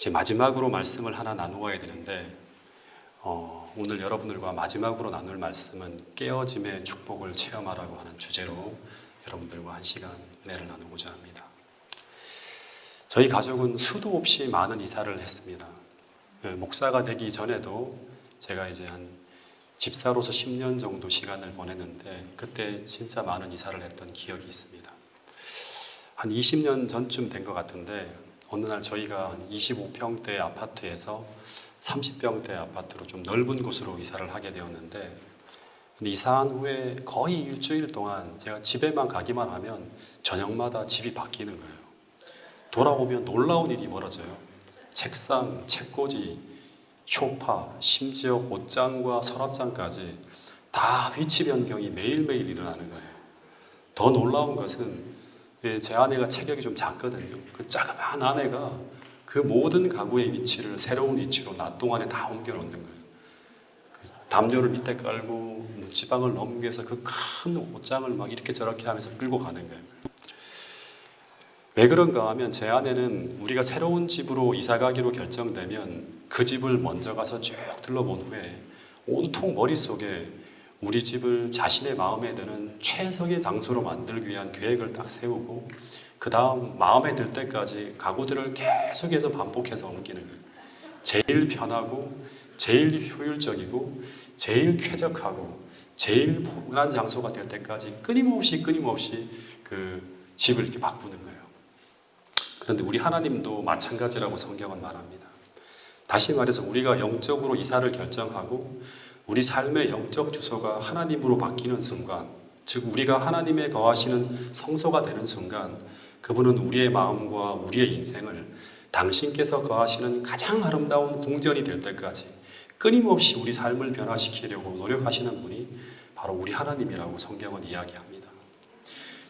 이제 마지막으로 말씀을 하나 나누어야 되는데 오늘 여러분들과 마지막으로 나눌 말씀은 깨어짐의 축복을 체험하라고 하는 주제로 여러분들과 한 시간 은혜를 나누고자 합니다. 저희 가족은 수도 없이 많은 이사를 했습니다. 목사가 되기 전에도 제가 이제 한 집사로서 10년 정도 시간을 보냈는데 그때 진짜 많은 이사를 했던 기억이 있습니다. 한 20년 전쯤 된 것 같은데 어느 날 저희가 한 25평대 아파트에서 30평대 아파트로 좀 넓은 곳으로 이사를 하게 되었는데 근데 이사한 후에 거의 일주일 동안 제가 집에만 가기만 하면 저녁마다 집이 바뀌는 거예요. 돌아오면 놀라운 일이 벌어져요. 책상, 책꽂이, 소파, 심지어 옷장과 서랍장까지 다 위치 변경이 매일매일 일어나는 거예요. 더 놀라운 것은 제 아내가 체격이 좀 작거든요. 그 자그마한 아내가 그 모든 가구의 위치를 새로운 위치로 낮 동안에 다 옮겨 놓는 거예요. 담요를 밑에 깔고 문지방을 넘겨서 그 큰 옷장을 막 이렇게 저렇게 하면서 끌고 가는 거예요. 왜 그런가 하면 제 아내는 우리가 새로운 집으로 이사 가기로 결정되면 그 집을 먼저 가서 쭉 둘러본 후에 온통 머릿속에 우리 집을 자신의 마음에 드는 최적의 장소로 만들기 위한 계획을 딱 세우고 그 다음 마음에 들 때까지 가구들을 계속해서 반복해서 옮기는 거예요. 제일 편하고 제일 효율적이고 제일 쾌적하고 제일 포근한 장소가 될 때까지 끊임없이 그 집을 이렇게 바꾸는 거예요. 그런데 우리 하나님도 마찬가지라고 성경은 말합니다. 다시 말해서 우리가 영적으로 이사를 결정하고 우리 삶의 영적 주소가 하나님으로 바뀌는 순간, 즉 우리가 하나님의 거하시는 성소가 되는 순간 그분은 우리의 마음과 우리의 인생을 당신께서 거하시는 가장 아름다운 궁전이 될 때까지 끊임없이 우리 삶을 변화시키려고 노력하시는 분이 바로 우리 하나님이라고 성경은 이야기합니다.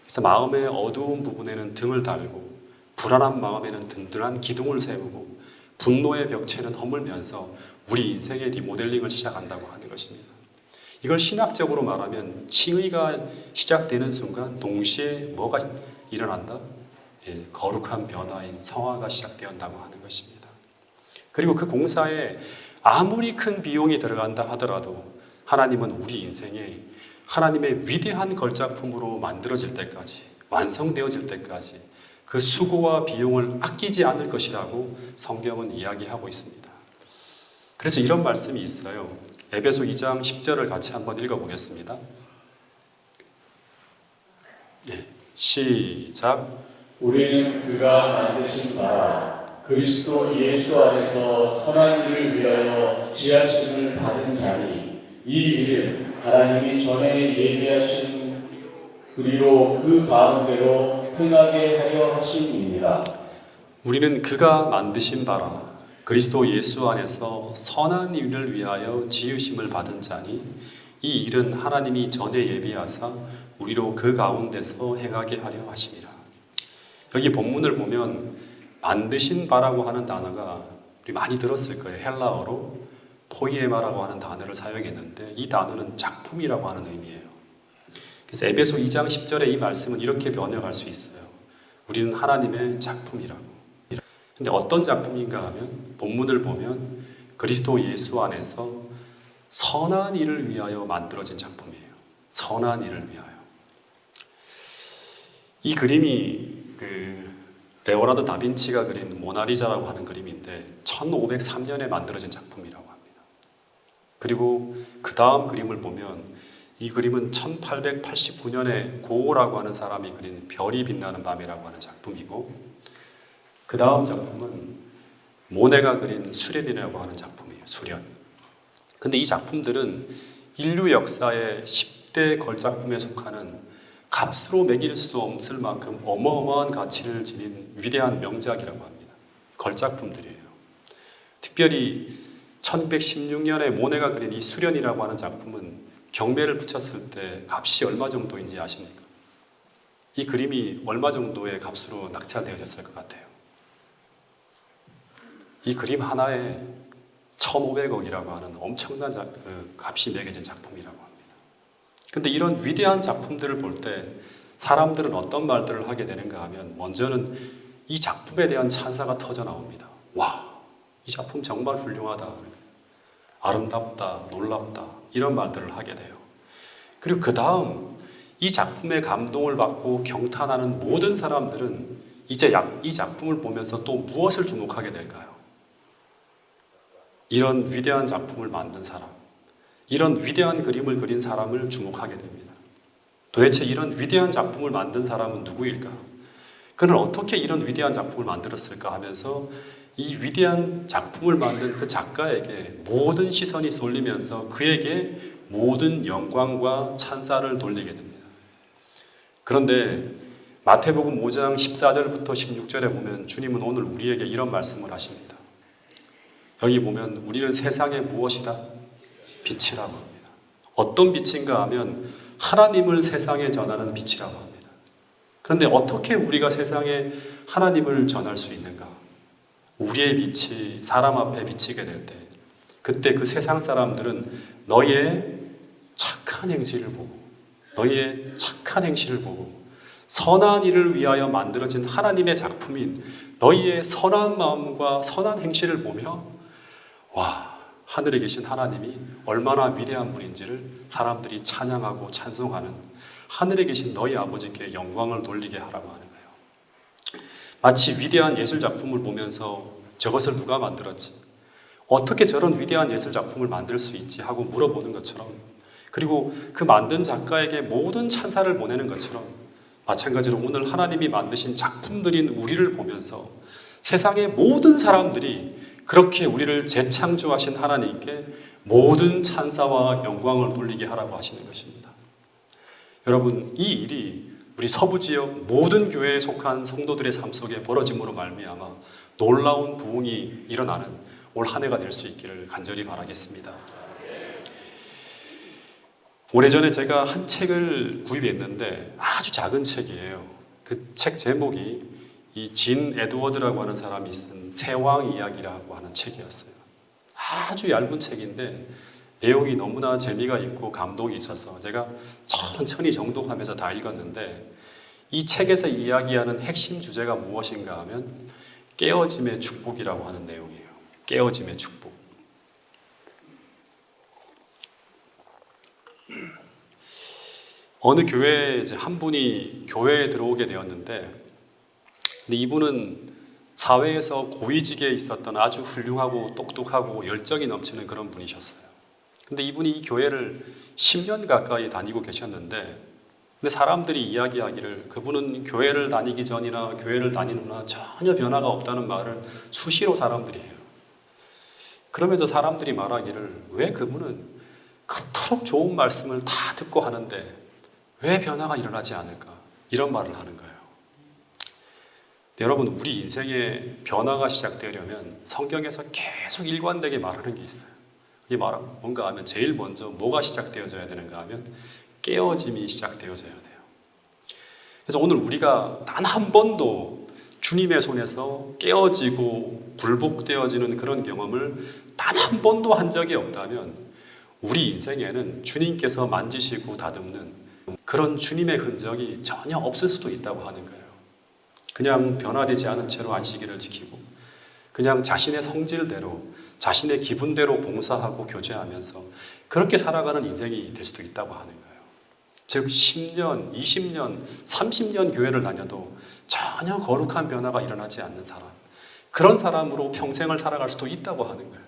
그래서 마음의 어두운 부분에는 등을 달고 불안한 마음에는 든든한 기둥을 세우고 분노의 벽체는 허물면서 우리 인생의 리모델링을 시작한다고 하는 것입니다. 이걸 신학적으로 말하면 칭의가 시작되는 순간 동시에 뭐가 일어난다? 거룩한 변화인 성화가 시작되었다고 하는 것입니다. 그리고 그 공사에 아무리 큰 비용이 들어간다 하더라도 하나님은 우리 인생에 하나님의 위대한 걸작품으로 만들어질 때까지, 완성되어질 때까지 그 수고와 비용을 아끼지 않을 것이라고 성경은 이야기하고 있습니다. 그래서 이런 말씀이 있어요. 에베소 2장 10절을 같이 한번 읽어보겠습니다. 네, 시작. 우리는 그가 만드신 바라 그리스도 예수 안에서 선한 일을 위하여 지하심을 받은 자니 이 일은 하나님이 전에 예비하신 그리로 그 가운데로 행하게 하려 하심입니다. 우리는 그가 만드신 바라 그리스도 예수 안에서 선한 일을 위하여 지으심을 받은 자니 이 일은 하나님이 전에 예비하사 우리로 그 가운데서 행하게 하려 하심이라. 여기 본문을 보면 만드신 바라고 하는 단어가 우리 많이 들었을 거예요. 헬라어로 포이에마라고 하는 단어를 사용했는데 이 단어는 작품이라고 하는 의미예요. 그래서 에베소 2장 10절에 이 말씀은 이렇게 번역할 수 있어요. 우리는 하나님의 작품이라고. 근데 어떤 작품인가 하면 본문을 보면 그리스도 예수 안에서 선한 일을 위하여 만들어진 작품이에요. 선한 일을 위하여. 이 그림이 레오나르도 다빈치가 그린 모나리자라고 하는 그림인데 1503년에 만들어진 작품이라고 합니다. 그리고 그 다음 그림을 보면 이 그림은 1889년에 고오라고 하는 사람이 그린 별이 빛나는 밤이라고 하는 작품이고 그 다음 작품은 모네가 그린 수련이라고 하는 작품이에요. 수련. 근데 이 작품들은 인류 역사의 10대 걸작품에 속하는 값으로 매길 수 없을 만큼 어마어마한 가치를 지닌 위대한 명작이라고 합니다. 걸작품들이에요. 특별히 1916년에 모네가 그린 이 수련이라고 하는 작품은 경매를 붙였을 때 값이 얼마 정도인지 아십니까? 이 그림이 얼마 정도의 값으로 낙찰되어졌을 것 같아요? 이 그림 하나에 1,500억이라고 하는 엄청난 값이 매겨진 작품이라고 합니다. 근데 이런 위대한 작품들을 볼 때 사람들은 어떤 말들을 하게 되는가 하면 먼저는 이 작품에 대한 찬사가 터져 나옵니다. 와, 이 작품 정말 훌륭하다, 아름답다, 놀랍다 이런 말들을 하게 돼요. 그리고 그 다음 이 작품의 감동을 받고 경탄하는 모든 사람들은 이제 이 작품을 보면서 또 무엇을 주목하게 될까요? 이런 위대한 작품을 만든 사람, 이런 위대한 그림을 그린 사람을 주목하게 됩니다. 도대체 이런 위대한 작품을 만든 사람은 누구일까? 그는 어떻게 이런 위대한 작품을 만들었을까 하면서 이 위대한 작품을 만든 그 작가에게 모든 시선이 쏠리면서 그에게 모든 영광과 찬사를 돌리게 됩니다. 그런데 마태복음 5장 14절부터 16절에 보면 주님은 오늘 우리에게 이런 말씀을 하십니다. 여기 보면 우리는 세상의 무엇이다? 빛이라고 합니다. 어떤 빛인가 하면 하나님을 세상에 전하는 빛이라고 합니다. 그런데 어떻게 우리가 세상에 하나님을 전할 수 있는가? 우리의 빛이 사람 앞에 비치게 될 때, 그때 그 세상 사람들은 너의 착한 행실을 보고, 너의 착한 행실을 보고, 선한 일을 위하여 만들어진 하나님의 작품인 너희의 선한 마음과 선한 행실을 보며, 와, 하늘에 계신 하나님이 얼마나 위대한 분인지를 사람들이 찬양하고 찬송하는, 하늘에 계신 너희 아버지께 영광을 돌리게 하라고 하는 거예요. 마치 위대한 예술 작품을 보면서 저것을 누가 만들었지? 어떻게 저런 위대한 예술 작품을 만들 수 있지? 하고 물어보는 것처럼, 그리고 그 만든 작가에게 모든 찬사를 보내는 것처럼, 마찬가지로 오늘 하나님이 만드신 작품들인 우리를 보면서 세상의 모든 사람들이 그렇게 우리를 재창조하신 하나님께 모든 찬사와 영광을 돌리게 하라고 하시는 것입니다. 여러분, 이 일이 우리 서부 지역 모든 교회에 속한 성도들의 삶 속에 벌어짐으로 말미암아 놀라운 부흥이 일어나는 올 한 해가 될 수 있기를 간절히 바라겠습니다. 오래전에 제가 한 책을 구입했는데 아주 작은 책이에요. 그 책 제목이 이 진 에드워드라고 하는 사람이 쓴 세왕 이야기라고 하는 책이었어요. 아주 얇은 책인데 내용이 너무나 재미가 있고 감동이 있어서 제가 천천히 정독하면서 다 읽었는데, 이 책에서 이야기하는 핵심 주제가 무엇인가 하면 깨어짐의 축복이라고 하는 내용이에요. 깨어짐의 축복. 어느 교회에 이제 한 분이 교회에 들어오게 되었는데, 근데 이분은 사회에서 고위직에 있었던 아주 훌륭하고 똑똑하고 열정이 넘치는 그런 분이셨어요. 근데 이분이 이 교회를 10년 가까이 다니고 계셨는데, 근데 사람들이 이야기하기를 그분은 교회를 다니기 전이나 교회를 다닌 후나 전혀 변화가 없다는 말을 수시로 사람들이 해요. 그러면서 사람들이 말하기를 왜 그분은 그토록 좋은 말씀을 다 듣고 하는데 왜 변화가 일어나지 않을까? 이런 말을 하는 거예요. 여러분, 우리 인생에 변화가 시작되려면 성경에서 계속 일관되게 말하는 게 있어요. 이게 뭔가 하면 제일 먼저 뭐가 시작되어져야 되는가 하면 깨어짐이 시작되어져야 돼요. 그래서 오늘 우리가 단 한 번도 주님의 손에서 깨어지고 굴복되어지는 그런 경험을 단 한 번도 한 적이 없다면 우리 인생에는 주님께서 만지시고 다듬는 그런 주님의 흔적이 전혀 없을 수도 있다고 하는 거예요. 그냥 변화되지 않은 채로 안식일을 지키고 그냥 자신의 성질대로 자신의 기분대로 봉사하고 교제하면서 그렇게 살아가는 인생이 될 수도 있다고 하는 거예요. 즉 10년, 20년, 30년 교회를 다녀도 전혀 거룩한 변화가 일어나지 않는 사람, 그런 사람으로 평생을 살아갈 수도 있다고 하는 거예요.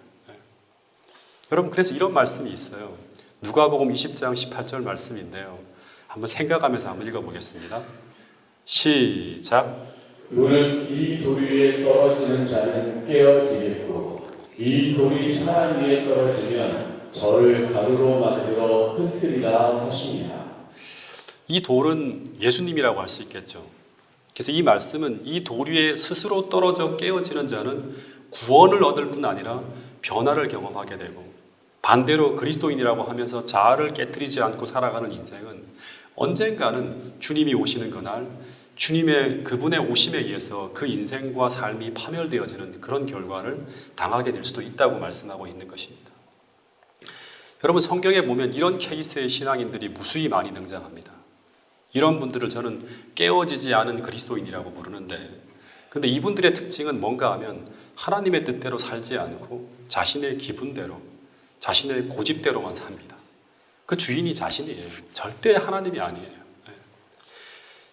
여러분, 그래서 이런 말씀이 있어요. 누가복음 20장 18절 말씀인데요. 한번 생각하면서 한번 읽어보겠습니다. 시작. 너는 이 돌 위에 떨어지는 자는 깨어지겠고 이 돌이 사람 위에 떨어지면 저를 가루로 만들어 흩으리라 하십니다. 이 돌은 예수님이라고 할 수 있겠죠. 그래서 이 말씀은 이 돌 위에 스스로 떨어져 깨어지는 자는 구원을 얻을 뿐 아니라 변화를 경험하게 되고, 반대로 그리스도인이라고 하면서 자아를 깨트리지 않고 살아가는 인생은 언젠가는 주님이 오시는 그날 주님의 그분의 오심에 의해서 그 인생과 삶이 파멸되어지는 그런 결과를 당하게 될 수도 있다고 말씀하고 있는 것입니다. 여러분, 성경에 보면 이런 케이스의 신앙인들이 무수히 많이 등장합니다. 이런 분들을 저는 깨어지지 않은 그리스도인이라고 부르는데, 근데 이분들의 특징은 뭔가 하면 하나님의 뜻대로 살지 않고 자신의 기분대로, 자신의 고집대로만 삽니다. 그 주인이 자신이에요. 절대 하나님이 아니에요.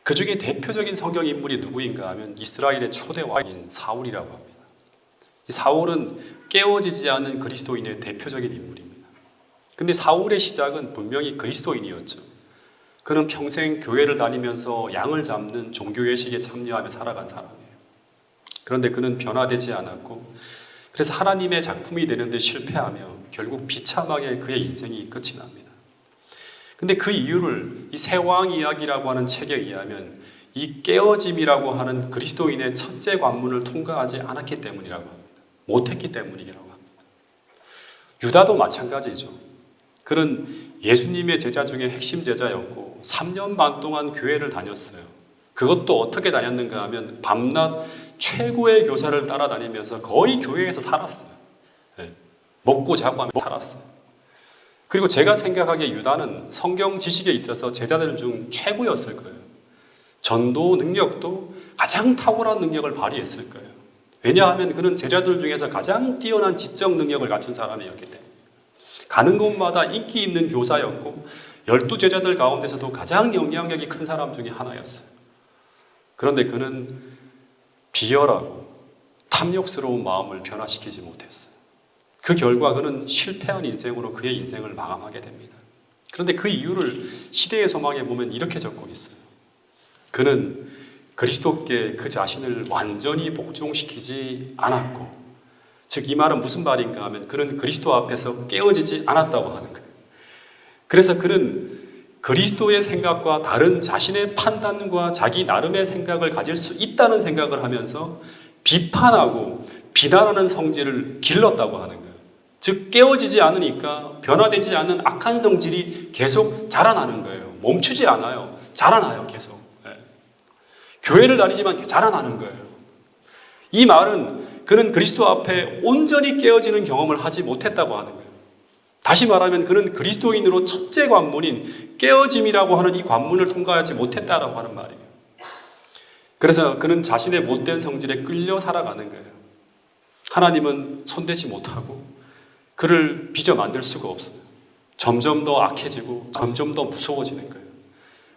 그 중에 대표적인 성경 인물이 누구인가 하면 이스라엘의 초대 왕인 사울이라고 합니다. 이 사울은 깨어지지 않은 그리스도인의 대표적인 인물입니다. 근데 사울의 시작은 분명히 그리스도인이었죠. 그는 평생 교회를 다니면서 양을 잡는 종교예식에 참여하며 살아간 사람이에요. 그런데 그는 변화되지 않았고, 그래서 하나님의 작품이 되는데 실패하며 결국 비참하게 그의 인생이 끝이 납니다. 근데 그 이유를 이 세왕 이야기라고 하는 책에 의하면 이 깨어짐이라고 하는 그리스도인의 첫째 관문을 통과하지 않았기 때문이라고 합니다. 못했기 때문이라고 합니다. 유다도 마찬가지죠. 그는 예수님의 제자 중에 핵심 제자였고 3년 반 동안 교회를 다녔어요. 그것도 어떻게 다녔는가 하면 밤낮 최고의 교사를 따라다니면서 거의 교회에서 살았어요. 먹고 자고 하며 살았어요. 그리고 제가 생각하기에 유다는 성경 지식에 있어서 제자들 중 최고였을 거예요. 전도 능력도 가장 탁월한 능력을 발휘했을 거예요. 왜냐하면 그는 제자들 중에서 가장 뛰어난 지적 능력을 갖춘 사람이었기 때문에 가는 곳마다 인기 있는 교사였고 12제자들 가운데서도 가장 영향력이 큰 사람 중에 하나였어요. 그런데 그는 비열하고 탐욕스러운 마음을 변화시키지 못했어요. 그 결과 그는 실패한 인생으로 그의 인생을 마감하게 됩니다. 그런데 그 이유를 시대의 소망에 보면 이렇게 적고 있어요. 그는 그리스도께 그 자신을 완전히 복종시키지 않았고, 즉 이 말은 무슨 말인가 하면 그는 그리스도 앞에서 깨어지지 않았다고 하는 거예요. 그래서 그는 그리스도의 생각과 다른 자신의 판단과 자기 나름의 생각을 가질 수 있다는 생각을 하면서 비판하고 비난하는 성질을 길렀다고 하는 거예요. 즉 깨어지지 않으니까 변화되지 않는 악한 성질이 계속 자라나는 거예요. 멈추지 않아요. 자라나요, 계속. 교회를 다니지만 자라나는 거예요. 이 말은 그는 그리스도 앞에 온전히 깨어지는 경험을 하지 못했다고 하는 거예요. 다시 말하면 그는 그리스도인으로 첫째 관문인 깨어짐이라고 하는 이 관문을 통과하지 못했다라고 하는 말이에요. 그래서 그는 자신의 못된 성질에 끌려 살아가는 거예요. 하나님은 손대지 못하고 그를 빚어 만들 수가 없어요. 점점 더 악해지고 점점 더 무서워지는 거예요.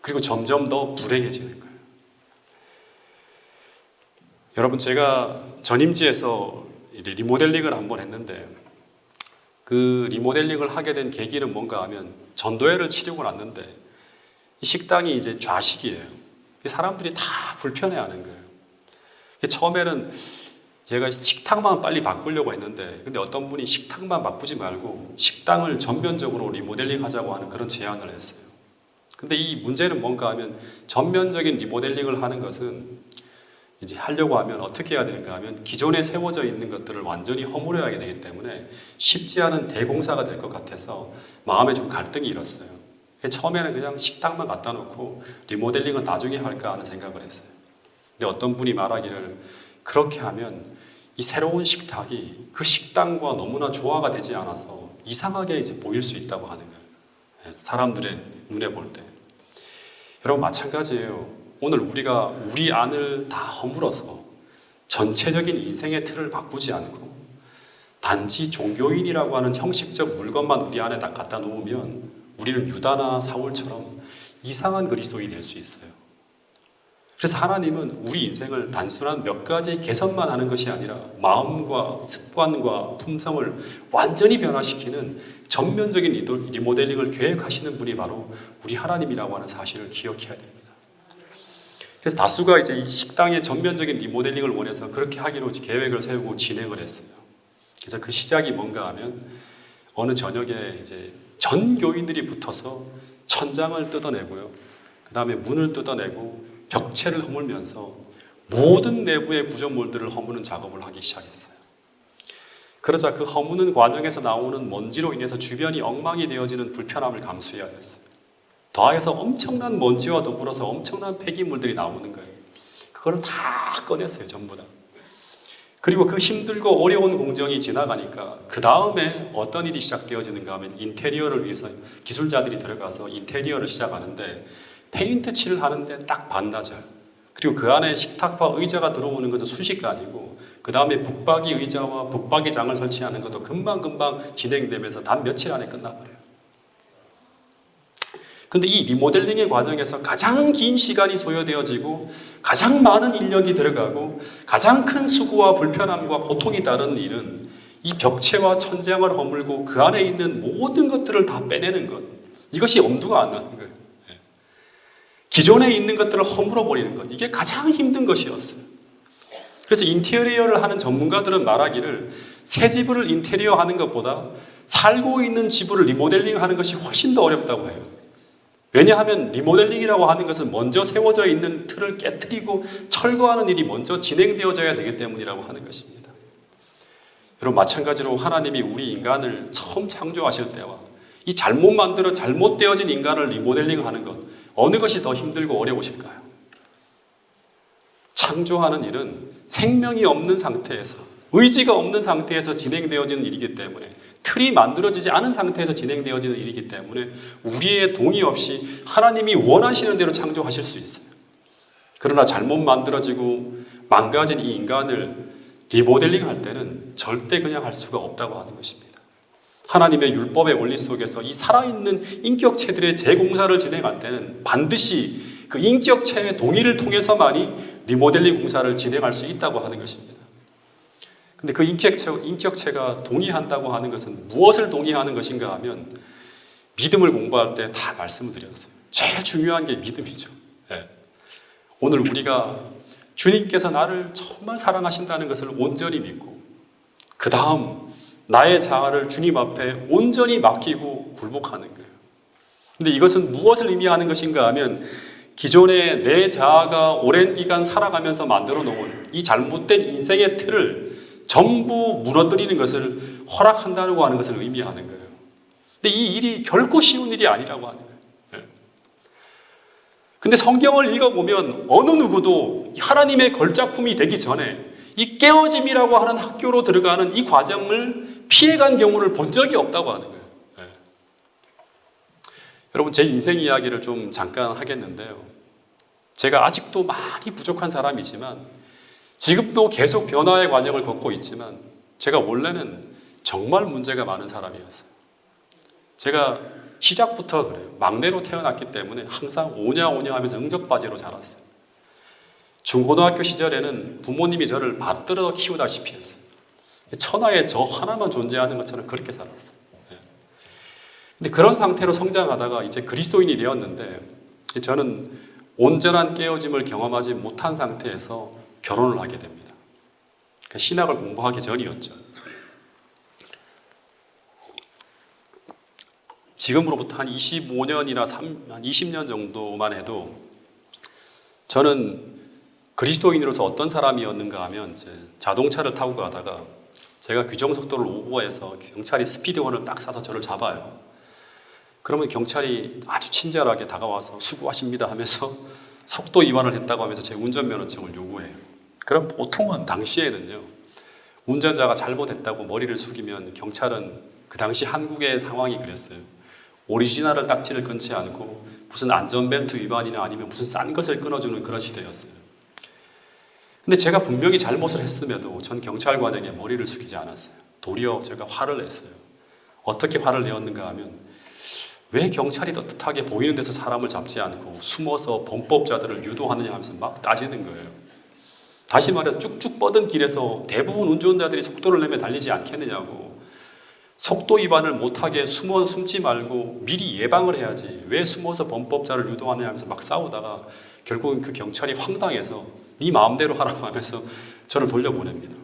그리고 점점 더 불행해지는 거예요. 여러분, 제가 전임지에서 리모델링을 한번 했는데 그 리모델링을 하게 된 계기는 뭔가 하면 전도회를 치르고 났는데 이 식당이 이제 좌식이에요. 사람들이 다 불편해하는 거예요. 처음에는 제가 식탁만 빨리 바꾸려고 했는데 근데 어떤 분이 식탁만 바꾸지 말고 식당을 전면적으로 리모델링 하자고 하는 그런 제안을 했어요. 근데 이 문제는 뭔가 하면 전면적인 리모델링을 하는 것은 이제 하려고 하면 어떻게 해야 되는가 하면 기존에 세워져 있는 것들을 완전히 허물어야 되기 때문에 쉽지 않은 대공사가 될 것 같아서 마음에 좀 갈등이 일었어요. 처음에는 그냥 식당만 갖다 놓고 리모델링은 나중에 할까 하는 생각을 했어요. 근데 어떤 분이 말하기를 그렇게 하면 이 새로운 식탁이 그 식당과 너무나 조화가 되지 않아서 이상하게 이제 보일 수 있다고 하는 거예요. 사람들의 눈에 볼 때. 여러분 마찬가지예요. 오늘 우리가 우리 안을 다 허물어서 전체적인 인생의 틀을 바꾸지 않고 단지 종교인이라고 하는 형식적 물건만 우리 안에 딱 갖다 놓으면 우리는 유다나 사울처럼 이상한 그리스도인이 될 수 있어요. 그래서 하나님은 우리 인생을 단순한 몇 가지 개선만 하는 것이 아니라 마음과 습관과 품성을 완전히 변화시키는 전면적인 리모델링을 계획하시는 분이 바로 우리 하나님이라고 하는 사실을 기억해야 됩니다. 그래서 다수가 이제 이 식당의 전면적인 리모델링을 원해서 그렇게 하기로 계획을 세우고 진행을 했어요. 그래서 그 시작이 뭔가 하면 어느 저녁에 이제 전 교인들이 붙어서 천장을 뜯어내고요. 그 다음에 문을 뜯어내고 벽체를 허물면서 모든 내부의 구조물들을 허무는 작업을 하기 시작했어요. 그러자 그 허무는 과정에서 나오는 먼지로 인해서 주변이 엉망이 되어지는 불편함을 감수해야 됐어요. 더해서 엄청난 먼지와 더불어서 엄청난 폐기물들이 나오는 거예요. 그걸 다 꺼냈어요, 전부 다. 그리고 그 힘들고 어려운 공정이 지나가니까 그 다음에 어떤 일이 시작되어지는가 하면 인테리어를 위해서 기술자들이 들어가서 인테리어를 시작하는데 페인트 칠을 하는데 딱 반나절. 그리고 그 안에 식탁과 의자가 들어오는 것은 순식간이고 그 다음에 북박이 의자와 북박이 장을 설치하는 것도 금방금방 진행되면서 단 며칠 안에 끝나버려요. 근데 이 리모델링의 과정에서 가장 긴 시간이 소요되어지고 가장 많은 인력이 들어가고 가장 큰 수고와 불편함과 고통이 따르는 일은 이 벽체와 천장을 허물고 그 안에 있는 모든 것들을 다 빼내는 것. 이것이 엄두가 안 나는 거예요. 기존에 있는 것들을 허물어 버리는 것. 이게 가장 힘든 것이었어요. 그래서 인테리어를 하는 전문가들은 말하기를 새 집을 인테리어 하는 것보다 살고 있는 집을 리모델링 하는 것이 훨씬 더 어렵다고 해요. 왜냐하면 리모델링이라고 하는 것은 먼저 세워져 있는 틀을 깨트리고 철거하는 일이 먼저 진행되어져야 되기 때문이라고 하는 것입니다. 여러분, 마찬가지로 하나님이 우리 인간을 처음 창조하실 때와 이 잘못 만들어 잘못되어진 인간을 리모델링하는 것, 어느 것이 더 힘들고 어려우실까요? 창조하는 일은 생명이 없는 상태에서, 의지가 없는 상태에서 진행되어지는 일이기 때문에, 틀이 만들어지지 않은 상태에서 진행되어지는 일이기 때문에 우리의 동의 없이 하나님이 원하시는 대로 창조하실 수 있어요. 그러나 잘못 만들어지고 망가진 이 인간을 리모델링 할 때는 절대 그냥 할 수가 없다고 하는 것입니다. 하나님의 율법의 원리 속에서 이 살아있는 인격체들의 재공사를 진행할 때는 반드시 그 인격체의 동의를 통해서만이 리모델링 공사를 진행할 수 있다고 하는 것입니다. 근데 그 인격체가 동의한다고 하는 것은 무엇을 동의하는 것인가 하면 믿음을 공부할 때 다 말씀을 드렸어요. 제일 중요한 게 믿음이죠. 네. 오늘 우리가 주님께서 나를 정말 사랑하신다는 것을 온전히 믿고 그 다음 나의 자아를 주님 앞에 온전히 맡기고 굴복하는 거예요. 근데 이것은 무엇을 의미하는 것인가 하면 기존의 내 자아가 오랜 기간 살아가면서 만들어 놓은 이 잘못된 인생의 틀을 전부 무너뜨리는 것을 허락한다고 하는 것을 의미하는 거예요. 근데 이 일이 결코 쉬운 일이 아니라고 하는 거예요. 근데 성경을 읽어보면 어느 누구도 하나님의 걸작품이 되기 전에 이 깨어짐이라고 하는 학교로 들어가는 이 과정을 피해간 경우를 본 적이 없다고 하는 거예요. 여러분, 제 인생 이야기를 좀 잠깐 하겠는데요. 제가 아직도 많이 부족한 사람이지만 지금도 계속 변화의 과정을 걷고 있지만 제가 원래는 정말 문제가 많은 사람이었어요. 제가 시작부터 그래요. 막내로 태어났기 때문에 항상 오냐 하면서 응접바지로 자랐어요. 중고등학교 시절에는 부모님이 저를 받들어 키우다시피 했어요. 천하에 저 하나만 존재하는 것처럼 그렇게 살았어요. 근데 그런 상태로 성장하다가 이제 그리스도인이 되었는데 저는 온전한 깨어짐을 경험하지 못한 상태에서 결혼을 하게 됩니다. 그러니까 신학을 공부하기 전이었죠. 지금으로부터 한 25년이나 한 20년 정도만 해도 저는 그리스도인으로서 어떤 사람이었는가 하면 이제 자동차를 타고 가다가 제가 규정속도를 오버해서 경찰이 스피드원을 딱 사서 저를 잡아요. 그러면 경찰이 아주 친절하게 다가와서 수고하십니다 하면서 속도 위반을 했다고 하면서 제 운전면허증을 요구해요. 그럼 보통은 당시에는요, 운전자가 잘못했다고 머리를 숙이면 경찰은 그 당시 한국의 상황이 그랬어요. 오리지널을 딱지를 끊지 않고 무슨 안전벨트 위반이나 아니면 무슨 싼 것을 끊어주는 그런 시대였어요. 근데 제가 분명히 잘못을 했음에도 전 경찰관에게 머리를 숙이지 않았어요. 도리어 제가 화를 냈어요. 어떻게 화를 내었는가 하면 왜 경찰이 떳떳하게 보이는 데서 사람을 잡지 않고 숨어서 범법자들을 유도하느냐 하면서 막 따지는 거예요. 다시 말해서 쭉쭉 뻗은 길에서 대부분 운전자들이 속도를 내며 달리지 않겠느냐고. 속도 위반을 못하게 숨지 말고 미리 예방을 해야지 왜 숨어서 범법자를 유도하느냐 하면서 막 싸우다가 결국은 그 경찰이 황당해서 네 마음대로 하라고 하면서 저를 돌려보냅니다.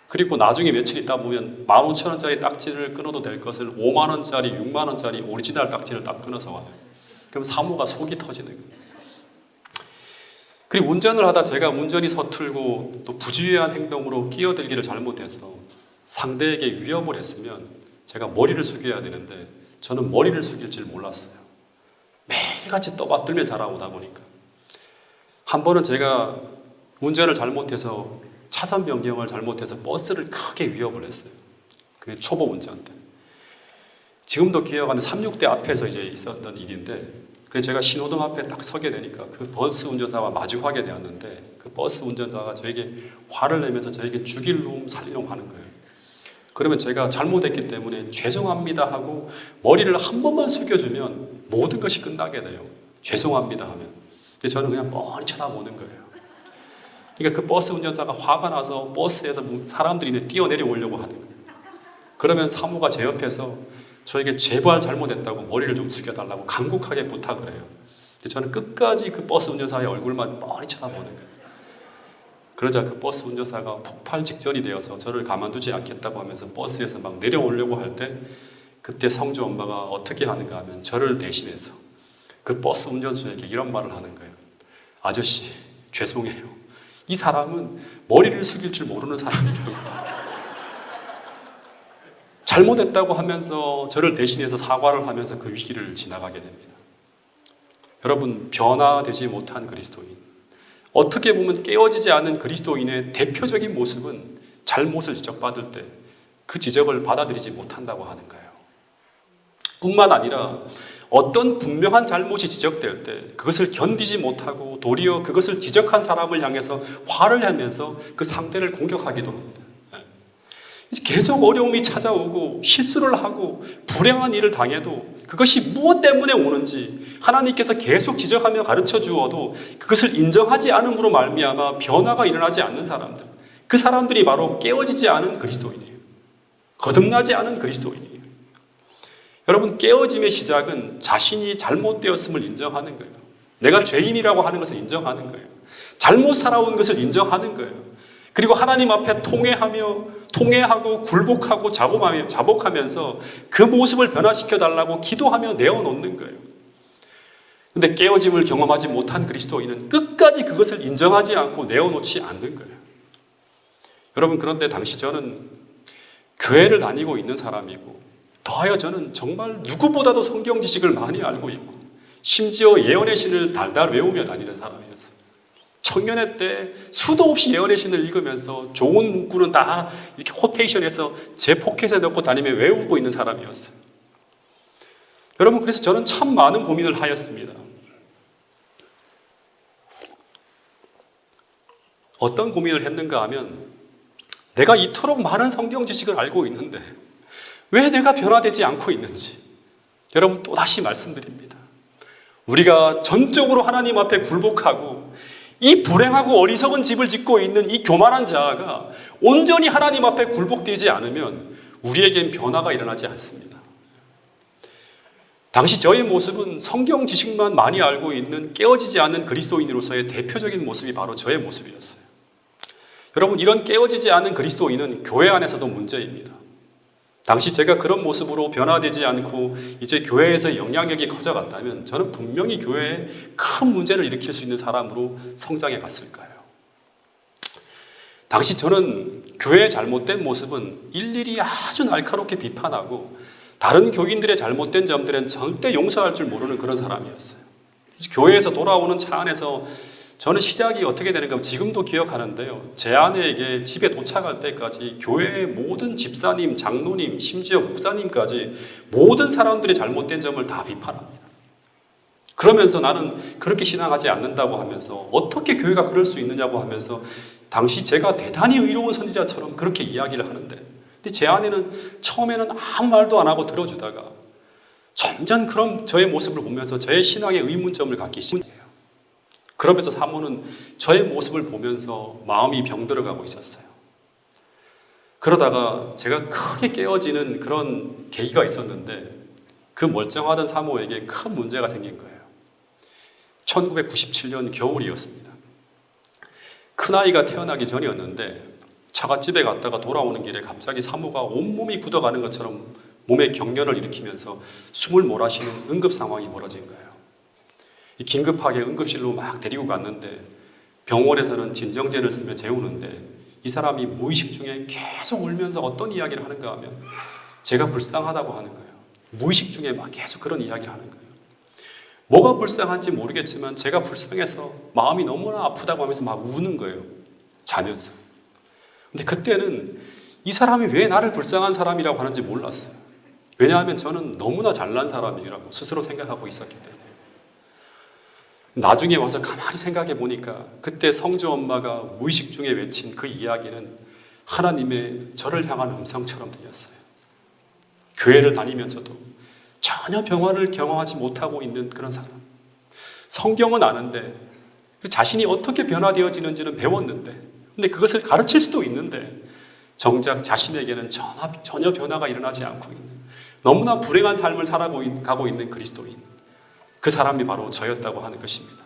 그리고 나중에 며칠 있다 보면 15,000원짜리 딱지를 끊어도 될 것을 5만원짜리, 6만원짜리 오리지널 딱지를 딱 끊어서 와요. 그럼 사모가 속이 터지는 거예요. 그리고 운전을 하다 제가 운전이 서툴고 또 부주의한 행동으로 끼어들기를 잘못해서 상대에게 위협을 했으면 제가 머리를 숙여야 되는데 저는 머리를 숙일 줄 몰랐어요. 매일같이 떠받들며 자라오다 보니까. 한 번은 제가 운전을 잘못해서 차선 변경을 잘못해서 버스를 크게 위협을 했어요. 그 초보 운전 때. 지금도 기억하는 36대 앞에서 이제 있었던 일인데 그래서 제가 신호등 앞에 딱 서게 되니까 그 버스 운전사와 마주하게 되었는데 그 버스 운전사가 저에게 화를 내면서 저에게 죽일 놈 살릴 놈 하는 거예요. 그러면 제가 잘못했기 때문에 죄송합니다 하고 머리를 한 번만 숙여주면 모든 것이 끝나게 돼요. 죄송합니다 하면. 근데 저는 그냥 뻔히 쳐다보는 거예요. 그러니까 그 버스 운전사가 화가 나서 버스에서 사람들이 뛰어내려 오려고 하는 거예요. 그러면 사모가 제 옆에서 저에게 제발 잘못했다고 머리를 좀 숙여달라고 간곡하게 부탁을 해요. 근데 저는 끝까지 그 버스 운전사의 얼굴만 뻔히 쳐다보는 거예요. 그러자 그 버스 운전사가 폭발 직전이 되어서 저를 가만두지 않겠다고 하면서 버스에서 막 내려오려고 할 때 그때 성주 엄마가 어떻게 하는가 하면 저를 대신해서 그 버스 운전수에게 이런 말을 하는 거예요. 아저씨, 죄송해요. 이 사람은 머리를 숙일 줄 모르는 사람이라고. 잘못했다고 하면서 저를 대신해서 사과를 하면서 그 위기를 지나가게 됩니다. 여러분, 변화되지 못한 그리스도인, 어떻게 보면 깨어지지 않은 그리스도인의 대표적인 모습은 잘못을 지적받을 때 그 지적을 받아들이지 못한다고 하는 거예요. 뿐만 아니라 어떤 분명한 잘못이 지적될 때 그것을 견디지 못하고 도리어 그것을 지적한 사람을 향해서 화를 내면서 그 상대를 공격하기도 합니다. 계속 어려움이 찾아오고 실수를 하고 불행한 일을 당해도 그것이 무엇 때문에 오는지 하나님께서 계속 지적하며 가르쳐 주어도 그것을 인정하지 않음으로 말미암아 변화가 일어나지 않는 사람들, 그 사람들이 바로 깨어지지 않은 그리스도인이에요. 거듭나지 않은 그리스도인이에요. 여러분, 깨어짐의 시작은 자신이 잘못되었음을 인정하는 거예요. 내가 죄인이라고 하는 것을 인정하는 거예요. 잘못 살아온 것을 인정하는 거예요. 그리고 하나님 앞에 통회하고 굴복하고 자복하면서 그 모습을 변화시켜 달라고 기도하며 내어놓는 거예요. 근데 깨어짐을 경험하지 못한 그리스도인은 끝까지 그것을 인정하지 않고 내어놓지 않는 거예요. 여러분, 그런데 당시 저는 교회를 다니고 있는 사람이고 더하여 저는 정말 누구보다도 성경 지식을 많이 알고 있고 심지어 예언의 신을 달달 외우며 다니는 사람이었어요. 청년회 때 수도 없이 예언의 신을 읽으면서 좋은 문구는 다 이렇게 코테이션해서 제 포켓에 넣고 다니며 외우고 있는 사람이었어요. 여러분, 그래서 저는 참 많은 고민을 하였습니다. 어떤 고민을 했는가 하면 내가 이토록 많은 성경 지식을 알고 있는데 왜 내가 변화되지 않고 있는지, 여러분, 또다시 말씀드립니다. 우리가 전적으로 하나님 앞에 굴복하고 이 불행하고 어리석은 집을 짓고 있는 이 교만한 자아가 온전히 하나님 앞에 굴복되지 않으면 우리에겐 변화가 일어나지 않습니다. 당시 저의 모습은 성경 지식만 많이 알고 있는 깨어지지 않는 그리스도인으로서의 대표적인 모습이 바로 저의 모습이었어요. 여러분, 이런 깨어지지 않은 그리스도인은 교회 안에서도 문제입니다. 당시 제가 그런 모습으로 변화되지 않고 이제 교회에서 영향력이 커져갔다면 저는 분명히 교회에 큰 문제를 일으킬 수 있는 사람으로 성장해 갔을 거예요. 당시 저는 교회의 잘못된 모습은 일일이 아주 날카롭게 비판하고 다른 교인들의 잘못된 점들은 절대 용서할 줄 모르는 그런 사람이었어요. 교회에서 돌아오는 차 안에서 저는 시작이 어떻게 되는가 지금도 기억하는데요. 제 아내에게 집에 도착할 때까지 교회의 모든 집사님, 장로님, 심지어 목사님까지 모든 사람들의 잘못된 점을 다 비판합니다. 그러면서 나는 그렇게 신앙하지 않는다고 하면서 어떻게 교회가 그럴 수 있느냐고 하면서 당시 제가 대단히 의로운 선지자처럼 그렇게 이야기를 하는데, 근데 제 아내는 처음에는 아무 말도 안 하고 들어주다가 점점 그런 저의 모습을 보면서 저의 신앙에 의문점을 갖기 시작해요. 그러면서 사모는 저의 모습을 보면서 마음이 병들어가고 있었어요. 그러다가 제가 크게 깨어지는 그런 계기가 있었는데 그 멀쩡하던 사모에게 큰 문제가 생긴 거예요. 1997년 겨울이었습니다. 큰아이가 태어나기 전이었는데 처갓집에 갔다가 돌아오는 길에 갑자기 사모가 온몸이 굳어가는 것처럼 몸에 경련을 일으키면서 숨을 몰아쉬는 응급 상황이 벌어진 거예요. 긴급하게 응급실로 막 데리고 갔는데 병원에서는 진정제를 쓰며 재우는데 이 사람이 무의식 중에 계속 울면서 어떤 이야기를 하는가 하면 제가 불쌍하다고 하는 거예요. 무의식 중에 막 계속 그런 이야기를 하는 거예요. 뭐가 불쌍한지 모르겠지만 제가 불쌍해서 마음이 너무나 아프다고 하면서 막 우는 거예요. 자면서. 근데 그때는 이 사람이 왜 나를 불쌍한 사람이라고 하는지 몰랐어요. 왜냐하면 저는 너무나 잘난 사람이라고 스스로 생각하고 있었기 때문에. 나중에 와서 가만히 생각해 보니까 그때 성주 엄마가 무의식 중에 외친 그 이야기는 하나님의 저를 향한 음성처럼 들렸어요. 교회를 다니면서도 전혀 평화를 경험하지 못하고 있는 그런 사람. 성경은 아는데 자신이 어떻게 변화되어지는지는 배웠는데, 근데 그것을 가르칠 수도 있는데 정작 자신에게는 전혀 변화가 일어나지 않고 있는, 너무나 불행한 삶을 살아가고 있는 그리스도인, 그 사람이 바로 저였다고 하는 것입니다.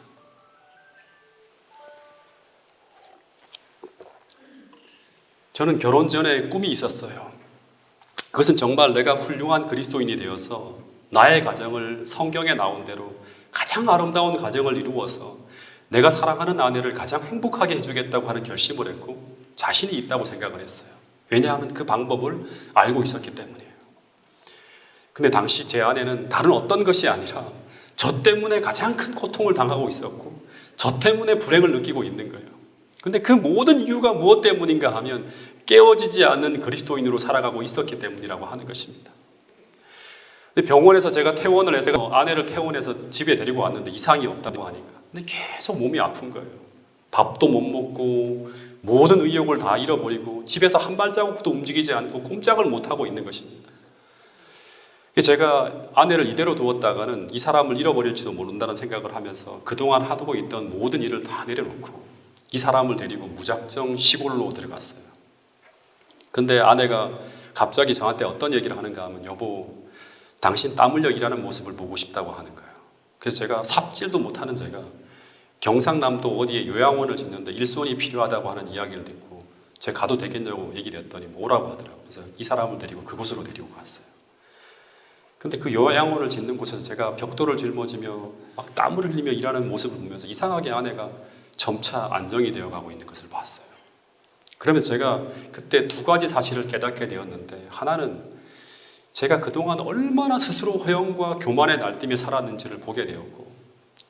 저는 결혼 전에 꿈이 있었어요. 그것은 정말 내가 훌륭한 그리스도인이 되어서 나의 가정을 성경에 나온 대로 가장 아름다운 가정을 이루어서 내가 사랑하는 아내를 가장 행복하게 해주겠다고 하는 결심을 했고 자신이 있다고 생각을 했어요. 왜냐하면 그 방법을 알고 있었기 때문이에요. 근데 당시 제 아내는 다른 어떤 것이 아니라 저 때문에 가장 큰 고통을 당하고 있었고 저 때문에 불행을 느끼고 있는 거예요. 근데 그 모든 이유가 무엇 때문인가 하면 깨어지지 않는 그리스도인으로 살아가고 있었기 때문이라고 하는 것입니다. 근데 병원에서 제가 퇴원을 해서 아내를 퇴원해서 집에 데리고 왔는데 이상이 없다고 하니까 근데 계속 몸이 아픈 거예요. 밥도 못 먹고 모든 의욕을 다 잃어버리고 집에서 한 발자국도 움직이지 않고 꼼짝을 못하고 있는 것입니다. 제가 아내를 이대로 두었다가는 이 사람을 잃어버릴지도 모른다는 생각을 하면서 그동안 하고 있던 모든 일을 다 내려놓고 이 사람을 데리고 무작정 시골로 들어갔어요. 근데 아내가 갑자기 저한테 어떤 얘기를 하는가 하면 여보, 당신 땀 흘려 일하는 모습을 보고 싶다고 하는 거예요. 그래서 제가 삽질도 못하는 제가 경상남도 어디에 요양원을 짓는데 일손이 필요하다고 하는 이야기를 듣고 제가 가도 되겠냐고 얘기를 했더니 오라고 하더라고요. 그래서 이 사람을 데리고 그곳으로 데리고 갔어요. 근데 그 요양원을 짓는 곳에서 제가 벽돌을 짊어지며 막 땀을 흘리며 일하는 모습을 보면서 이상하게 아내가 점차 안정이 되어가고 있는 것을 봤어요. 그러면서 제가 그때 두 가지 사실을 깨닫게 되었는데, 하나는 제가 그동안 얼마나 스스로 허영과 교만에 날뛰며 살았는지를 보게 되었고,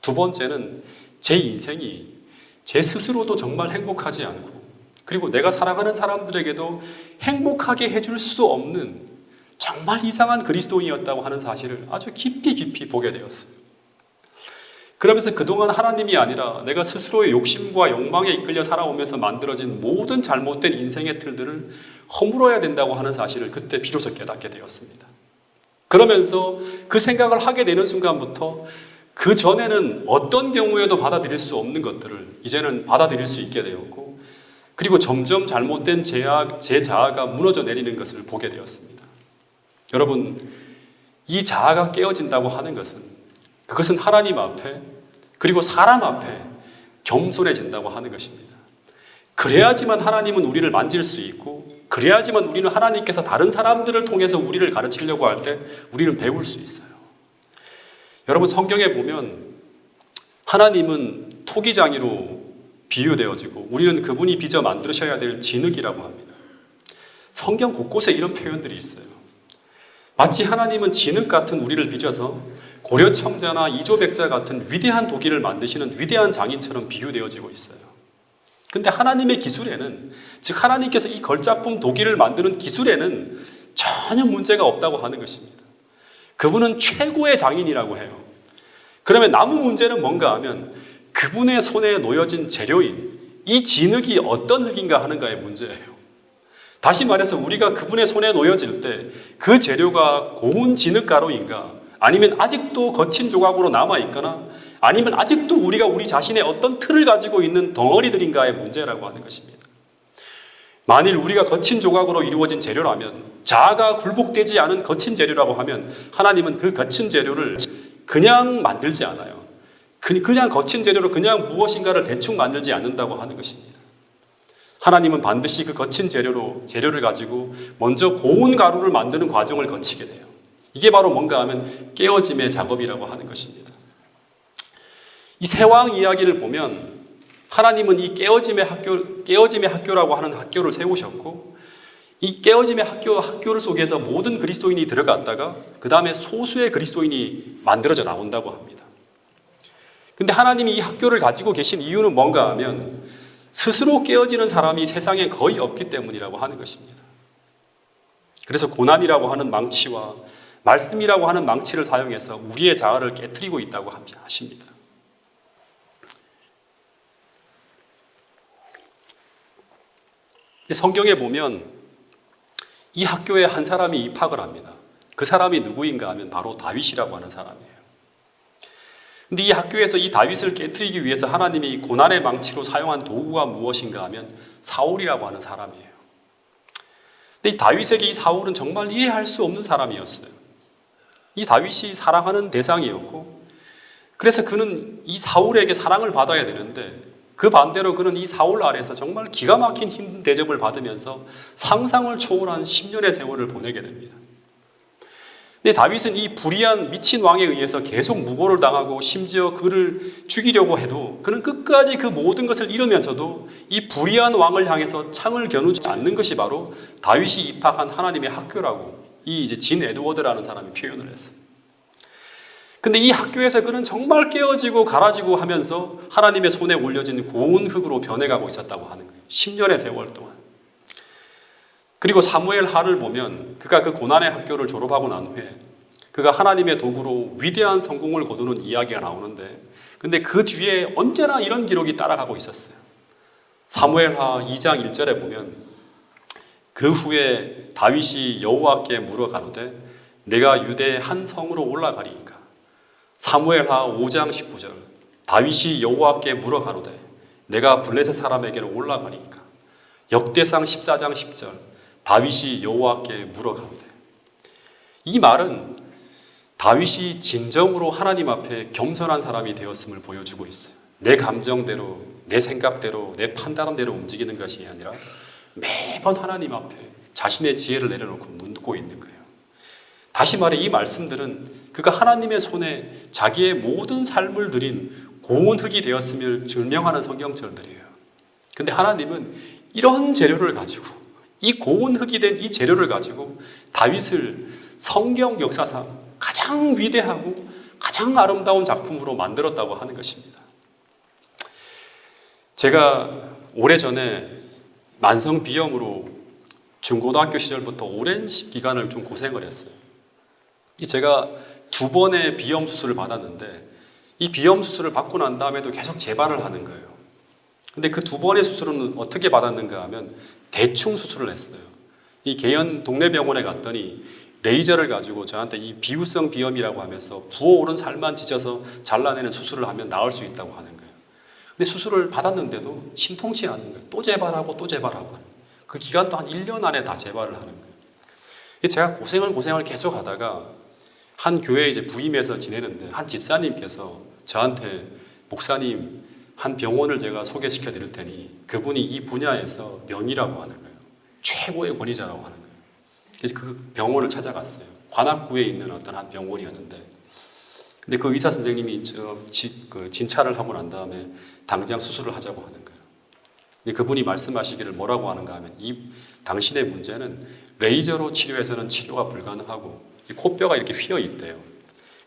두 번째는 제 인생이 제 스스로도 정말 행복하지 않고, 그리고 내가 사랑하는 사람들에게도 행복하게 해줄 수 없는 정말 이상한 그리스도인이었다고 하는 사실을 아주 깊이 보게 되었어요. 그러면서 그동안 하나님이 아니라 내가 스스로의 욕심과 욕망에 이끌려 살아오면서 만들어진 모든 잘못된 인생의 틀들을 허물어야 된다고 하는 사실을 그때 비로소 깨닫게 되었습니다. 그러면서 그 생각을 하게 되는 순간부터 그 전에는 어떤 경우에도 받아들일 수 없는 것들을 이제는 받아들일 수 있게 되었고, 그리고 점점 잘못된 제 자아가 무너져 내리는 것을 보게 되었습니다. 여러분, 이 자아가 깨어진다고 하는 것은 그것은 하나님 앞에 그리고 사람 앞에 겸손해진다고 하는 것입니다. 그래야지만 하나님은 우리를 만질 수 있고, 그래야지만 우리는 하나님께서 다른 사람들을 통해서 우리를 가르치려고 할 때 우리는 배울 수 있어요. 여러분, 성경에 보면 하나님은 토기장이로 비유되어지고 우리는 그분이 빚어 만드셔야 될 진흙이라고 합니다. 성경 곳곳에 이런 표현들이 있어요. 마치 하나님은 진흙 같은 우리를 빚어서 고려청자나 이조백자 같은 위대한 도기를 만드시는 위대한 장인처럼 비유되어지고 있어요. 근데 하나님의 기술에는, 즉 하나님께서 이 걸작품 도기를 만드는 기술에는 전혀 문제가 없다고 하는 것입니다. 그분은 최고의 장인이라고 해요. 그러면 남은 문제는 뭔가 하면 그분의 손에 놓여진 재료인 이 진흙이 어떤 흙인가 하는가의 문제예요. 다시 말해서 우리가 그분의 손에 놓여질 때 그 재료가 고운 진흙가루인가, 아니면 아직도 거친 조각으로 남아있거나, 아니면 아직도 우리가 우리 자신의 어떤 틀을 가지고 있는 덩어리들인가의 문제라고 하는 것입니다. 만일 우리가 거친 조각으로 이루어진 재료라면, 자아가 굴복되지 않은 거친 재료라고 하면 하나님은 그 거친 재료를 그냥 만들지 않아요. 그냥 거친 재료로 그냥 무엇인가를 대충 만들지 않는다고 하는 것입니다. 하나님은 반드시 그 거친 재료를 가지고 먼저 고운 가루를 만드는 과정을 거치게 돼요. 이게 바로 뭔가 하면 깨어짐의 작업이라고 하는 것입니다. 이 세왕 이야기를 보면 하나님은 이 깨어짐의 학교라고 하는 학교를 세우셨고, 이 깨어짐의 학교 속에서 모든 그리스도인이 들어갔다가 그 다음에 소수의 그리스도인이 만들어져 나온다고 합니다. 근데 하나님이 이 학교를 가지고 계신 이유는 뭔가 하면 스스로 깨어지는 사람이 세상에 거의 없기 때문이라고 하는 것입니다. 그래서 고난이라고 하는 망치와 말씀이라고 하는 망치를 사용해서 우리의 자아를 깨트리고 있다고 하십니다. 성경에 보면 이 학교에 한 사람이 입학을 합니다. 그 사람이 누구인가 하면 바로 다윗이라고 하는 사람이에요. 근데 이 학교에서 이 다윗을 깨뜨리기 위해서 하나님이 고난의 망치로 사용한 도구가 무엇인가 하면 사울이라고 하는 사람이에요. 근데 이 다윗에게 이 사울은 정말 이해할 수 없는 사람이었어요. 이 다윗이 사랑하는 대상이었고, 그래서 그는 이 사울에게 사랑을 받아야 되는데, 그 반대로 그는 이 사울 아래에서 정말 기가 막힌 힘든 대접을 받으면서 상상을 초월한 10년의 세월을 보내게 됩니다. 근데 다윗은 이 불의한 미친 왕에 의해서 계속 무고를 당하고 심지어 그를 죽이려고 해도 그는 끝까지 그 모든 것을 잃으면서도 이 불의한 왕을 향해서 창을 겨누지 않는 것이 바로 다윗이 입학한 하나님의 학교라고 이 이제 진 에드워드라는 사람이 표현을 했어요. 근데 이 학교에서 그는 정말 깨어지고 갈아지고 하면서 하나님의 손에 올려진 고운 흙으로 변해가고 있었다고 하는 거예요. 10년의 세월 동안. 그리고 사무엘 하를 보면 그가 그 고난의 학교를 졸업하고 난 후에 그가 하나님의 도구로 위대한 성공을 거두는 이야기가 나오는데, 근데 그 뒤에 언제나 이런 기록이 따라가고 있었어요. 사무엘하 2장 1절에 보면 그 후에 다윗이 여호와께 물어 가로되 내가 유대의 한 성으로 올라가리이까. 사무엘하 5장 19절 다윗이 여호와께 물어 가로되 내가 블레셋 사람에게로 올라가리이까. 역대상 14장 10절 다윗이 여호와께 물어 가로되. 이 말은 다윗이 진정으로 하나님 앞에 겸손한 사람이 되었음을 보여주고 있어요. 내 감정대로, 내 생각대로, 내 판단대로 움직이는 것이 아니라 매번 하나님 앞에 자신의 지혜를 내려놓고 묻고 있는 거예요. 다시 말해 이 말씀들은 그가 하나님의 손에 자기의 모든 삶을 드린 고운 흙이 되었음을 증명하는 성경절들이에요. 근데 하나님은 이런 재료를 가지고, 이 고운 흙이 된 이 재료를 가지고 다윗을 성경 역사상 가장 위대하고 가장 아름다운 작품으로 만들었다고 하는 것입니다. 제가 오래전에 만성 비염으로 중고등학교 시절부터 오랜 기간을 좀 고생을 했어요. 제가 2번의 비염 수술을 받았는데 이 비염 수술을 받고 난 다음에도 계속 재발을 하는 거예요. 근데 그 2번의 수술은 어떻게 받았는가 하면 대충 수술을 했어요. 이 개연 동네 병원에 갔더니 레이저를 가지고 저한테 이 비우성 비염이라고 하면서 부어오른 살만 찢어서 잘라내는 수술을 하면 나을 수 있다고 하는 거예요. 근데 수술을 받았는데도 심통치 않는 거예요. 또 재발하고 또 재발하고. 그 기간도 한 1년 안에 다 재발을 하는 거예요. 제가 고생을 계속 하다가 한 교회에 이제 부임해서 지내는데 한 집사님께서 저한테 목사님 한 병원을 제가 소개시켜 드릴 테니 그분이 이 분야에서 명의라고 하는 거예요. 최고의 권위자라고 하는 거예요. 그래서 그 병원을 찾아갔어요. 관악구에 있는 어떤 한 병원이었는데, 근데 그 의사 선생님이 진찰을 하고 난 다음에 당장 수술을 하자고 하는 거예요. 근데 그분이 말씀하시기를 뭐라고 하는가 하면 당신의 문제는 레이저로 치료해서는 치료가 불가능하고 이 코뼈가 이렇게 휘어 있대요.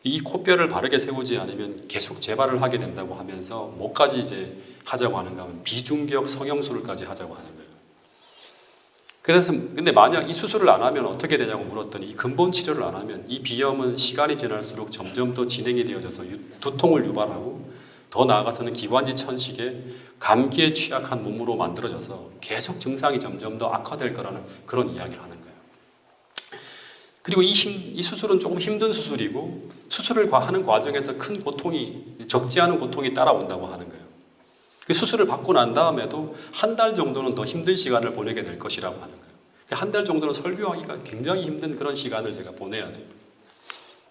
이 코뼈를 바르게 세우지 않으면 계속 재발을 하게 된다고 하면서 뭐까지 이제 하자고 하는가 하면 비중격 성형술까지 하자고 하는 거예요. 그래서 근데 만약 이 수술을 안 하면 어떻게 되냐고 물었더니 이 근본 치료를 안 하면 이 비염은 시간이 지날수록 점점 더 진행이 되어져서 두통을 유발하고 더 나아가서는 기관지 천식에 감기에 취약한 몸으로 만들어져서 계속 증상이 점점 더 악화될 거라는 그런 이야기를 하는 거예요. 그리고 이 수술은 조금 힘든 수술이고 수술을 하는 과정에서 큰 고통이, 적지 않은 고통이 따라온다고 하는 거예요. 그 수술을 받고 난 다음에도 한 달 정도는 더 힘든 시간을 보내게 될 것이라고 하는 거예요. 한 달 정도는 설교하기가 굉장히 힘든 그런 시간을 제가 보내야 돼요.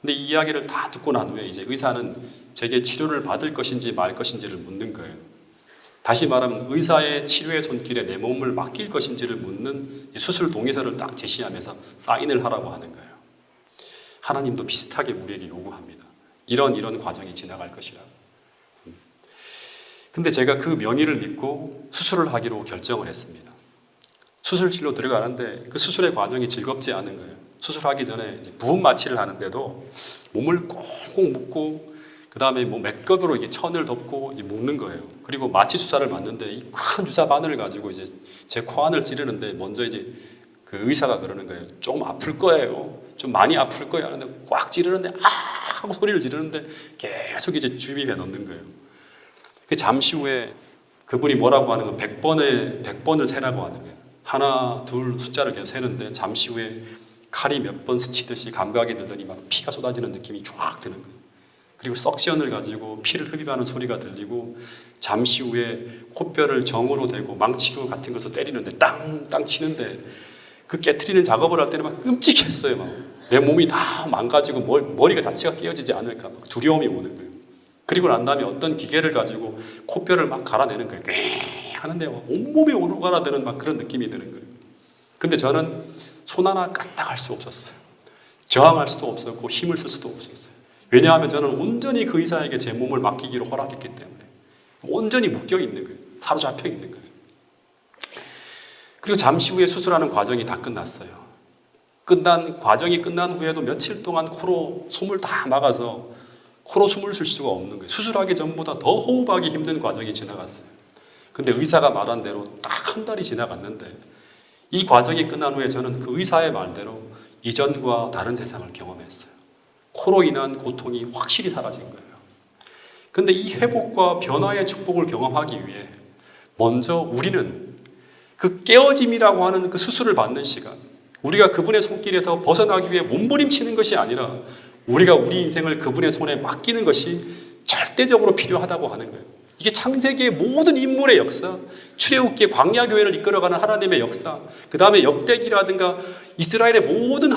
근데 이 이야기를 다 듣고 난 후에 이제 의사는 제게 치료를 받을 것인지 말 것인지를 묻는 거예요. 다시 말하면 의사의 치료의 손길에 내 몸을 맡길 것인지를 묻는 수술 동의서를 딱 제시하면서 사인을 하라고 하는 거예요. 하나님도 비슷하게 우리에게 요구합니다. 이런 과정이 지나갈 것이라고. 근데 제가 그 명의를 믿고 수술을 하기로 결정을 했습니다. 수술실로 들어가는데 그 수술의 과정이 즐겁지 않은 거예요. 수술하기 전에 이제 부분 마취를 하는데도 몸을 꽁꽁 묶고 그 다음에 뭐 맥각으로 이게 천을 덮고 묶는 거예요. 그리고 마취 주사를 맞는데 이 큰 주사 바늘을 가지고 이제 제 코안을 찌르는데 먼저 이제 그 의사가 그러는 거예요. 좀 아플 거예요. 좀 많이 아플 거예요. 하는데 꽉 찌르는데 아 하고 소리를 지르는데 계속 이제 주입해 넣는 거예요. 잠시 후에 그분이 뭐라고 하는 건 100번을 세라고 하는 거예요. 하나, 둘 숫자를 계속 세는데 잠시 후에 칼이 몇 번 스치듯이 감각이 들더니 막 피가 쏟아지는 느낌이 쫙 드는 거예요. 그리고 석션을 가지고 피를 흡입하는 소리가 들리고 잠시 후에 콧뼈를 정으로 대고 망치로 같은 것을 때리는데 땅땅 치는데 그 깨트리는 작업을 할 때는 막 끔찍했어요. 막 내 몸이 다 망가지고 머리가 자체가 깨어지지 않을까 막 두려움이 오는 거예요. 그리고 난 다음에 어떤 기계를 가지고 콧뼈를 막 갈아내는 거예요. 꽤 하는데 온몸에 오르가라드는 막 그런 느낌이 드는 거예요. 근데 저는 손 하나 까딱할 수 없었어요. 저항할 수도 없었고 힘을 쓸 수도 없었어요. 왜냐하면 저는 온전히 그 의사에게 제 몸을 맡기기로 허락했기 때문에 온전히 묶여 있는 거예요. 사로잡혀 있는 거예요. 그리고 잠시 후에 수술하는 과정이 다 끝났어요. 과정이 끝난 후에도 며칠 동안 코로 숨을 다 막아서 코로 숨을 쉴 수가 없는 거예요. 수술하기 전보다 더 호흡하기 힘든 과정이 지나갔어요. 근데 의사가 말한 대로 딱 한 달이 지나갔는데 이 과정이 끝난 후에 저는 그 의사의 말대로 이전과 다른 세상을 경험했어요. 코로 인한 고통이 확실히 사라진 거예요. 근데 이 회복과 변화의 축복을 경험하기 위해 먼저 우리는 그 깨어짐이라고 하는 그 수술을 받는 시간, 우리가 그분의 손길에서 벗어나기 위해 몸부림치는 것이 아니라 우리가 우리 인생을 그분의 손에 맡기는 것이 절대적으로 필요하다고 하는 거예요. 이게 창세기의 모든 인물의 역사, 출애굽기의 광야 교회를 이끌어가는 하나님의 역사, 그 다음에 역대기라든가 이스라엘의 모든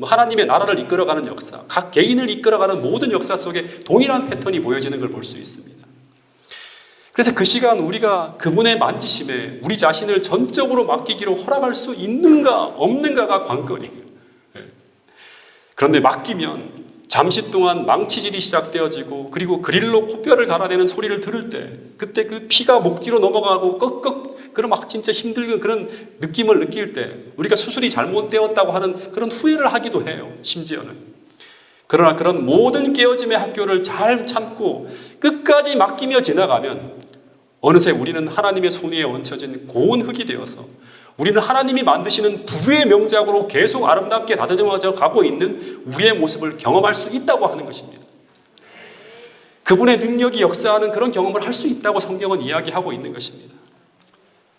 하나님의 나라를 이끌어가는 역사, 각 개인을 이끌어가는 모든 역사 속에 동일한 패턴이 보여지는 걸 볼 수 있습니다. 그래서 그 시간 우리가 그분의 만지심에 우리 자신을 전적으로 맡기기로 허락할 수 있는가 없는가가 관건이에요. 그런데 맡기면 잠시 동안 망치질이 시작되어지고 그리고 그릴로 코뼈를 갈아내는 소리를 들을 때 그때 그 피가 목 뒤로 넘어가고 꺽꺽 그런 막 진짜 힘들고 그런 느낌을 느낄 때 우리가 수술이 잘못되었다고 하는 그런 후회를 하기도 해요. 심지어는. 그러나 그런 모든 깨어짐의 학교를 잘 참고 끝까지 맡기며 지나가면 어느새 우리는 하나님의 손 위에 얹혀진 고운 흙이 되어서 우리는 하나님이 만드시는 부부의 명작으로 계속 아름답게 다듬어져 가고 있는 우리의 모습을 경험할 수 있다고 하는 것입니다. 그분의 능력이 역사하는 그런 경험을 할 수 있다고 성경은 이야기하고 있는 것입니다.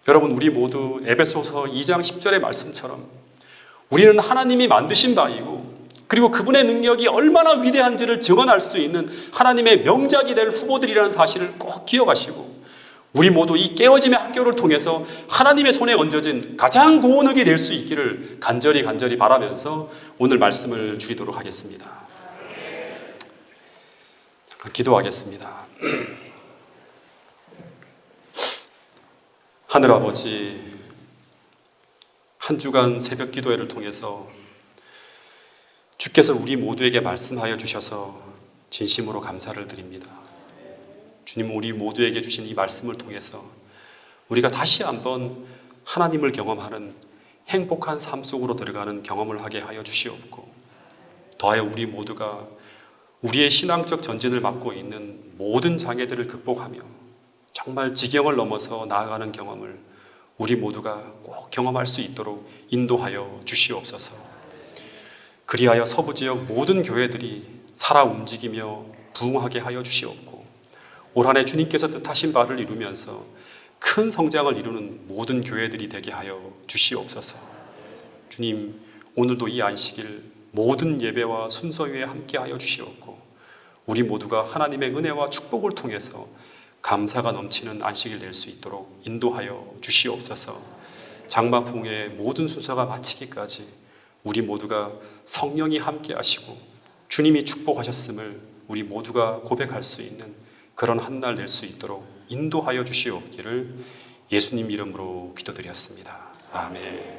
여러분, 우리 모두 에베소서 2장 10절의 말씀처럼 우리는 하나님이 만드신 바이고 그리고 그분의 능력이 얼마나 위대한지를 증언할 수 있는 하나님의 명작이 될 후보들이라는 사실을 꼭 기억하시고 우리 모두 이 깨어짐의 학교를 통해서 하나님의 손에 얹어진 가장 고운 흙이 될 수 있기를 간절히 바라면서 오늘 말씀을 드리도록 하겠습니다. 잠깐 기도하겠습니다. 하늘아버지, 한 주간 새벽 기도회를 통해서 주께서 우리 모두에게 말씀하여 주셔서 진심으로 감사를 드립니다. 주님, 우리 모두에게 주신 이 말씀을 통해서 우리가 다시 한번 하나님을 경험하는 행복한 삶 속으로 들어가는 경험을 하게 하여 주시옵고 더하여 우리 모두가 우리의 신앙적 전진을 맡고 있는 모든 장애들을 극복하며 정말 지경을 넘어서 나아가는 경험을 우리 모두가 꼭 경험할 수 있도록 인도하여 주시옵소서. 그리하여 서부 지역 모든 교회들이 살아 움직이며 부흥하게 하여 주시옵고 올 한 해 주님께서 뜻하신 바를 이루면서 큰 성장을 이루는 모든 교회들이 되게 하여 주시옵소서. 주님, 오늘도 이 안식일 모든 예배와 순서 위에 함께 하여 주시옵고 우리 모두가 하나님의 은혜와 축복을 통해서 감사가 넘치는 안식일 될 수 있도록 인도하여 주시옵소서. 장마풍의 모든 순서가 마치기까지 우리 모두가 성령이 함께 하시고 주님이 축복하셨음을 우리 모두가 고백할 수 있는 그런 한 날 될 수 있도록 인도하여 주시옵기를 예수님 이름으로 기도드렸습니다. 아멘.